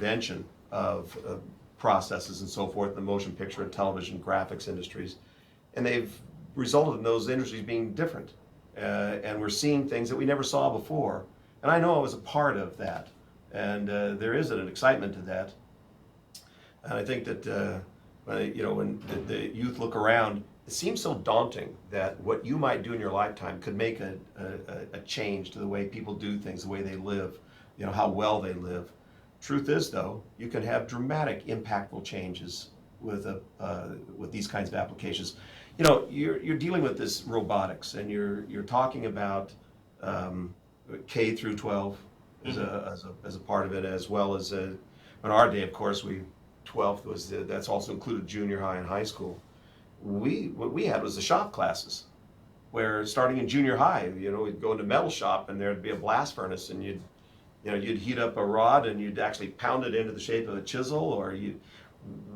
invention of processes and so forth in the motion picture and television graphics industries. And they've resulted in those industries being different. And we're seeing things that we never saw before. And I know I was a part of that. And there is an excitement to that. And I think that, when the youth look around, it seems so daunting that what you might do in your lifetime could make a change to the way people do things, the way they live, how well they live. Truth is, though, you can have dramatic, impactful changes with these kinds of applications. You're dealing with this robotics, and you're talking about K through 12 as a part of it, as well as in our day, of course, 12th was that's also included junior high and high school. What we had was the shop classes, where starting in junior high, we'd go into metal shop and there'd be a blast furnace, and you'd heat up a rod and you'd actually pound it into the shape of a chisel, or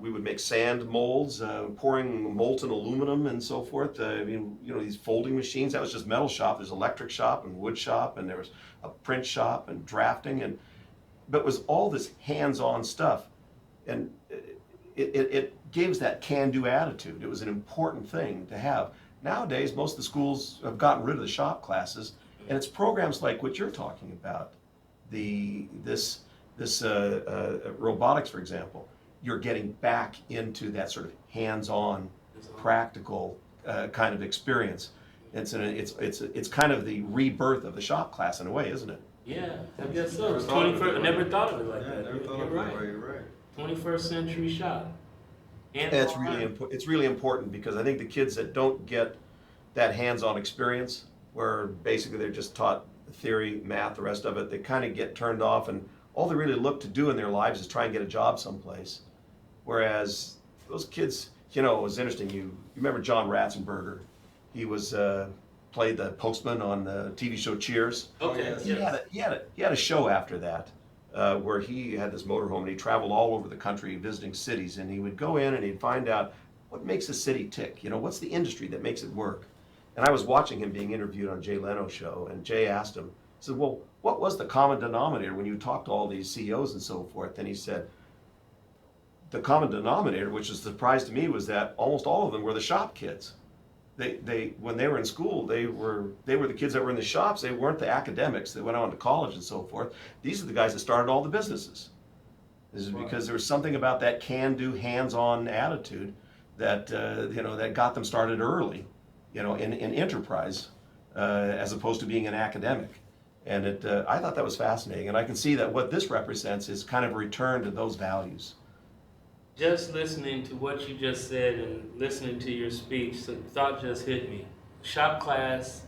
we would make sand molds, pouring molten aluminum and so forth. These folding machines, that was just metal shop. There's electric shop and wood shop, and there was a print shop and drafting, but it was all this hands-on stuff. And it gives that can-do attitude. It was an important thing to have. Nowadays, most of the schools have gotten rid of the shop classes, and it's programs like what you're talking about. This robotics, for example. You're getting back into that sort of hands-on, practical kind of experience. It's kind of the rebirth of the shop class in a way, isn't it? Yeah, I guess so. 21st, I never thought of it like that. Never thought of it that way. You're right. 21st century shop. And it's really important, because I think the kids that don't get that hands-on experience, where basically they're just taught theory, math, the rest of it, they kind of get turned off, and all they really look to do in their lives is try and get a job someplace. Whereas those kids, it was interesting. You remember John Ratzenberger? He was played the postman on the TV show Cheers. Okay. He had a show after that. Where he had this motorhome, and he traveled all over the country visiting cities, and he would go in and he'd find out what makes a city tick, what's the industry that makes it work. And I was watching him being interviewed on Jay Leno's show, and Jay asked him, he said, well, what was the common denominator when you talked to all these CEOs and so forth? And he said, the common denominator, which is a surprise to me, was that almost all of them were the shop kids. They when they were in school, they were the kids that were in the shops. They weren't the academics that went on to college and so forth. These are the guys that started all the businesses. This is because there was something about that can-do, hands-on attitude that that got them started early, in enterprise, as opposed to being an academic. And I thought that was fascinating, and I can see that what this represents is kind of a return to those values. Just listening to what you just said and listening to your speech, the thought just hit me. Shop class,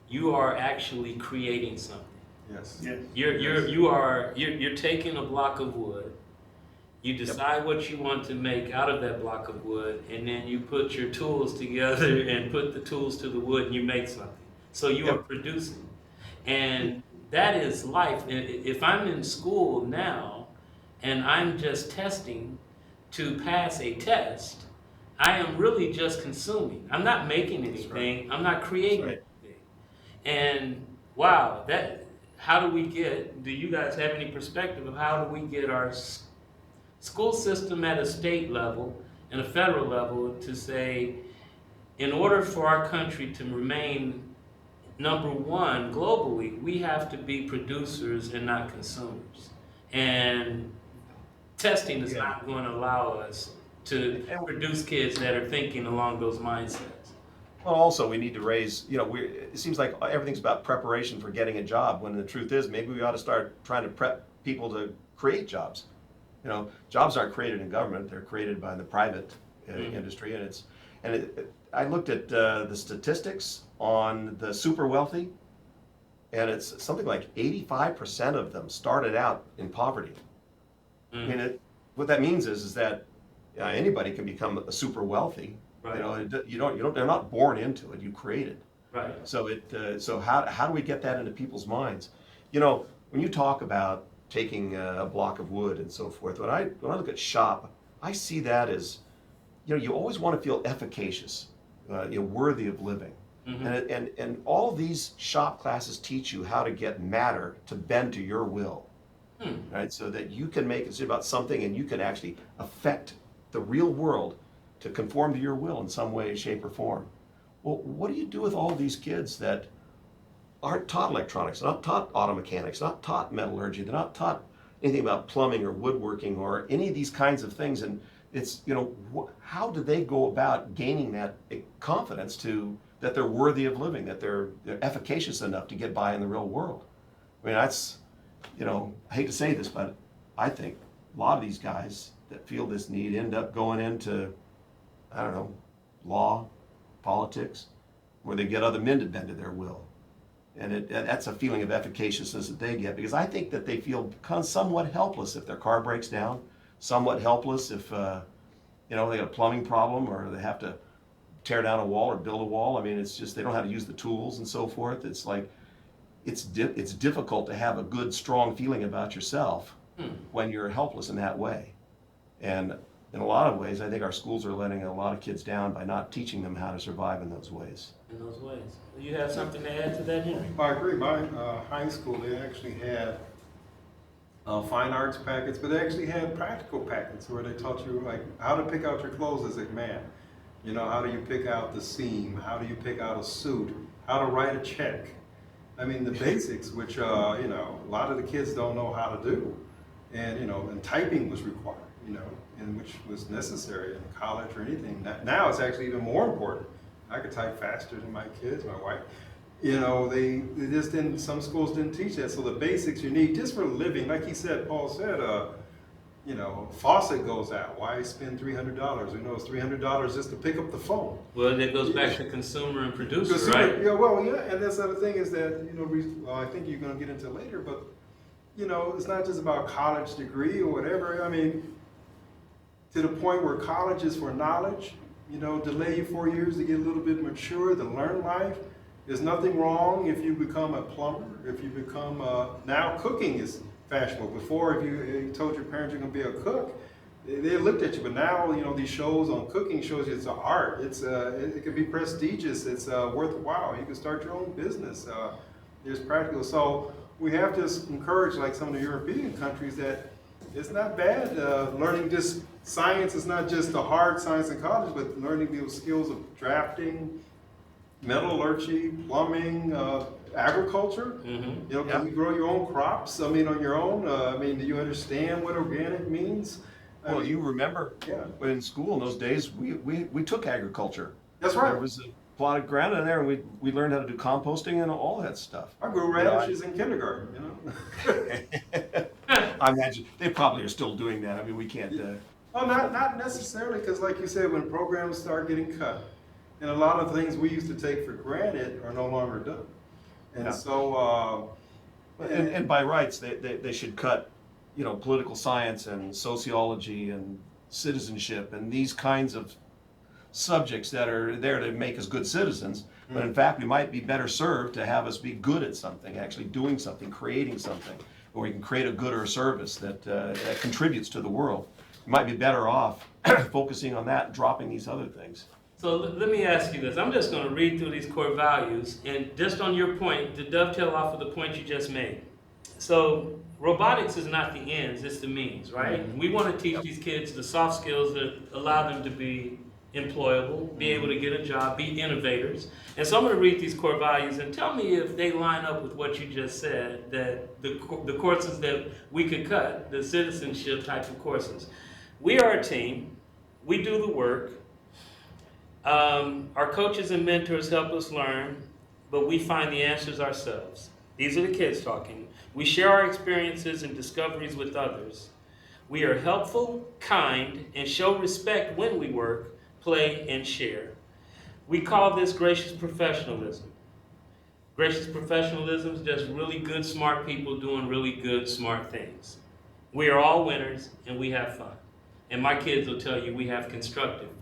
you are actually creating something. Yes. You're taking a block of wood. You decide what you want to make out of that block of wood, and then you put your tools together and put the tools to the wood, and you make something. So you are producing, and that is life. If I'm in school now, and I'm just testing to pass a test, I am really just consuming. I'm not making anything. Right. I'm not creating anything. And wow, how do you guys have any perspective of how do we get our school system at a state level and a federal level to say, in order for our country to remain number one globally, we have to be producers and not consumers. And testing is not going to allow us to produce kids that are thinking along those mindsets. Well, also we need to raise, it seems like everything's about preparation for getting a job, when the truth is maybe we ought to start trying to prep people to create jobs. Jobs aren't created in government; they're created by the private industry, I looked at the statistics on the super wealthy, and it's something like 85% of them started out in poverty. I mean, what that means is that anybody can become a super wealthy. Right. They're not born into it. You create it. Right. So how do we get that into people's minds? When you talk about taking a block of wood and so forth, when I look at shop, I see that as, you always want to feel efficacious, worthy of living. Mm-hmm. And all these shop classes teach you how to get matter to bend to your will. right? So that you can make it about something and you can actually affect the real world to conform to your will in some way, shape, or form. Well, what do you do with all these kids that aren't taught electronics, not taught auto mechanics, not taught metallurgy, they're not taught anything about plumbing or woodworking or any of these kinds of things? And it's, how do they go about gaining that confidence that they're worthy of living, that they're efficacious enough to get by in the real world? I mean, that's, I hate to say this, but I think a lot of these guys that feel this need end up going into, I don't know, law, politics, where they get other men to bend to their will. And that's a feeling of efficaciousness that they get, because I think that they feel somewhat helpless if their car breaks down, somewhat helpless if, they got a plumbing problem or they have to tear down a wall or build a wall. I mean, it's just, they don't know how to use the tools and so forth. It's like, it's difficult to have a good, strong feeling about yourself when you're helpless in that way. And in a lot of ways, I think our schools are letting a lot of kids down by not teaching them how to survive in those ways. In those ways. You have something to add to that, Henry? I agree. My high school, they actually had fine arts packets, but they actually had practical packets where they taught you like how to pick out your clothes as a man. How do you pick out the seam? How do you pick out a suit? How to write a check? I mean, the basics, which, a lot of the kids don't know how to do. And typing was required, and which was necessary in college or anything. Now it's actually even more important. I could type faster than my kids, my wife. They just didn't, some schools didn't teach that. So the basics you need just for living, like he said, Paul said, faucet goes out. Why spend $300? We know it's $300 just to pick up the phone. Well, that goes back to consumer and producer, right? Yeah, well, yeah, and that's the other thing is that, I think you're going to get into later, but, it's not just about college degree or whatever. I mean, to the point where college is for knowledge, delay you 4 years to get a little bit mature, to learn life. There's nothing wrong if you become a plumber, if you become, now cooking is fashionable. Before, if you told your parents you're going to be a cook, they looked at you. But now, these shows on cooking shows you it's an art. It can be prestigious. It's worthwhile. You can start your own business. There's practical. So we have to encourage, like some of the European countries, that it's not bad learning just science. Is not just the hard science in college, but learning those skills of drafting, metallurgy, plumbing, agriculture. Mm-hmm. Can you grow your own crops? I mean, on your own. Do you understand what organic means? Well, you remember Yeah. in school in those days, we took agriculture. That's right. There was a plot of ground in there, and we learned how to do composting and all that stuff. I grew radishes in kindergarten. I imagine they probably are still doing that. I mean, we can't. Oh, not necessarily, because like you said, when programs start getting cut, and a lot of things we used to take for granted are no longer done. And so, and by rights, they should cut, political science and sociology and citizenship and these kinds of subjects that are there to make us good citizens. But in fact, we might be better served to have us be good at something, actually doing something, creating something, or we can create a good or a service that contributes to the world. You might be better off focusing on that and dropping these other things. So let me ask you this. I'm just going to read through these core values, and just on your point, to dovetail off of the point you just made. So robotics is not the ends, it's the means, right? We want to teach these kids the soft skills that allow them to be employable, be able to get a job, be innovators. And so I'm going to read these core values and tell me if they line up with what you just said, that the courses that we could cut, the citizenship type of courses. We are a team. We do the work. Our coaches and mentors help us learn, but we find the answers ourselves. These are the kids talking. We share our experiences and discoveries with others. We are helpful, kind, and show respect when we work, play, and share. We call this gracious professionalism. Gracious professionalism is just really good, smart people doing really good, smart things. We are all winners, and we have fun. And my kids will tell you we have constructive fun.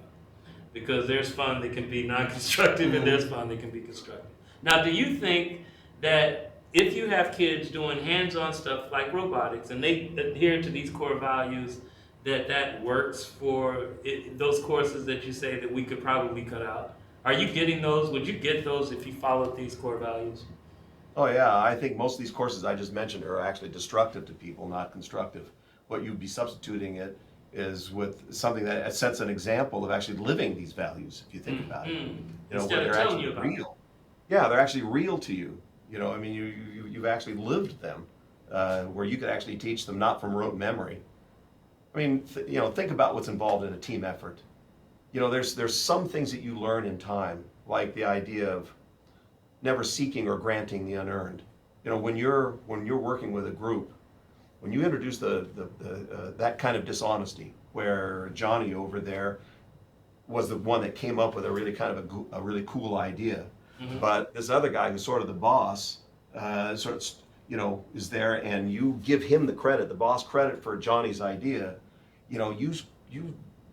Because there's fun that can be non-constructive and there's fun that can be constructive. Now, do you think that if you have kids doing hands-on stuff like robotics and they adhere to these core values, that works for those courses that you say that we could probably cut out? Are you getting those? Would you get those if you followed these core values? Oh yeah, I think most of these courses I just mentioned are actually destructive to people, not constructive. What you'd be substituting it is with something that sets an example of actually living these values, if you think about it. Mm. You know, Instead where of they're telling actually you about real. Yeah, they're actually real to you. You know, I mean, you've actually lived them, where you could actually teach them not from rote memory. I mean, you know, think about what's involved in a team effort. You know, there's some things that you learn in time, like the idea of never seeking or granting the unearned. You know, when you're working with a group, when you introduce that kind of dishonesty, where Johnny over there was the one that came up with a really kind of a really cool idea, Mhm. but this other guy who's sort of the boss, sort of, you know, is there, and you give him the credit, the boss credit for Johnny's idea. You know, you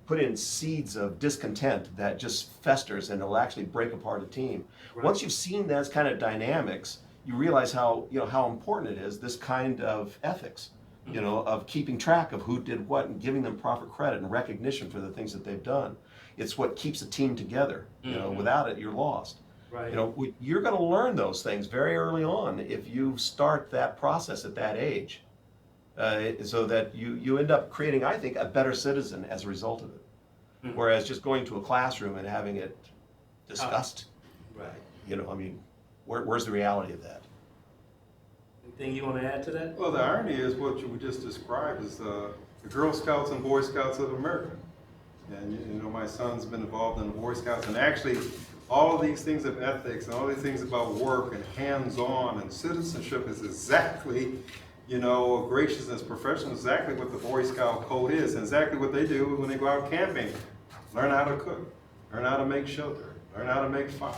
put in seeds of discontent that just festers and it'll actually break apart a team. Right. Once you've seen those kind of dynamics, you realize how, you know, how important it is, this kind of ethics, you know, of keeping track of who did what and giving them proper credit and recognition for the things that they've done. It's what keeps a team together. You know, without it, you're lost. Right. You know, you're going to learn those things very early on if you start that process at that age, so that you end up creating, I think, a better citizen as a result of it. Whereas just going to a classroom and having it discussed, Right. you know, I mean, where's the reality of that? Anything you want to add to that? Well, the irony is what you just described is the Girl Scouts and Boy Scouts of America. And you know, my son's been involved in the Boy Scouts, and actually all of these things of ethics and all these things about work and hands-on and citizenship is exactly, you know, graciousness, professional, exactly what the Boy Scout code is, and exactly what they do when they go out camping. Learn how to cook, learn how to make shelter, learn how to make fire,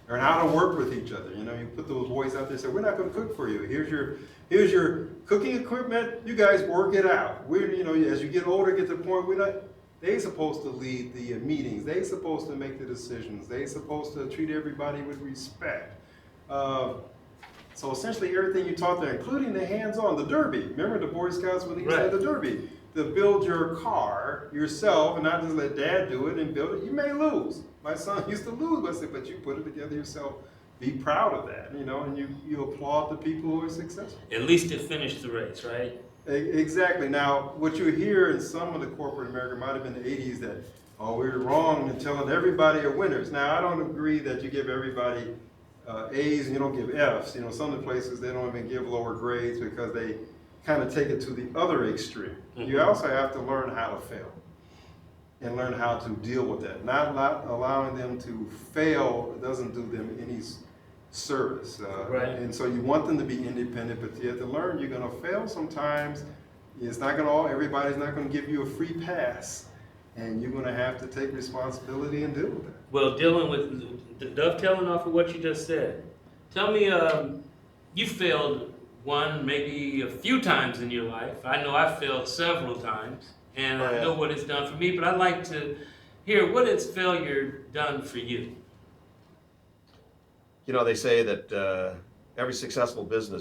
learn how to work with each other. You know, you put those boys out there and say, we're not going to cook for you. Here's your cooking equipment. You guys work it out. We're, you know, as you get older, get to the point we're not. They're supposed to lead the meetings. They're supposed to make the decisions. They're supposed to treat everybody with respect. So essentially everything you taught there, including the hands-on, the derby. Remember the Boy Scouts when they used to have the derby? To build your car yourself and not just let dad do it and build it. You may lose. My son used to lose, but I said, but you put it together yourself. Be proud of that, you know, and you applaud the people who are successful. At least it finished the race, right? Exactly. Now, what you hear in some of the corporate America might have been the 80s that, oh, we were wrong in telling everybody are winners. Now, I don't agree that you give everybody A's and you don't give F's. You know, some of the places they don't even give lower grades because they kind of take it to the other extreme. You also have to learn how to fail and learn how to deal with that. Not allowing them to fail doesn't do them any service. Right. And so you want them to be independent, but you have to learn you're going to fail sometimes. It's not going to, everybody's not going to give you a free pass, and you're going to have to take responsibility and deal with it. Well, dealing with, dovetailing off of what you just said, tell me, you failed one, maybe a few times in your life. I know I failed several times, and I know what it's done for me, but I'd like to hear, what has failure done for you? You know, they say that every successful business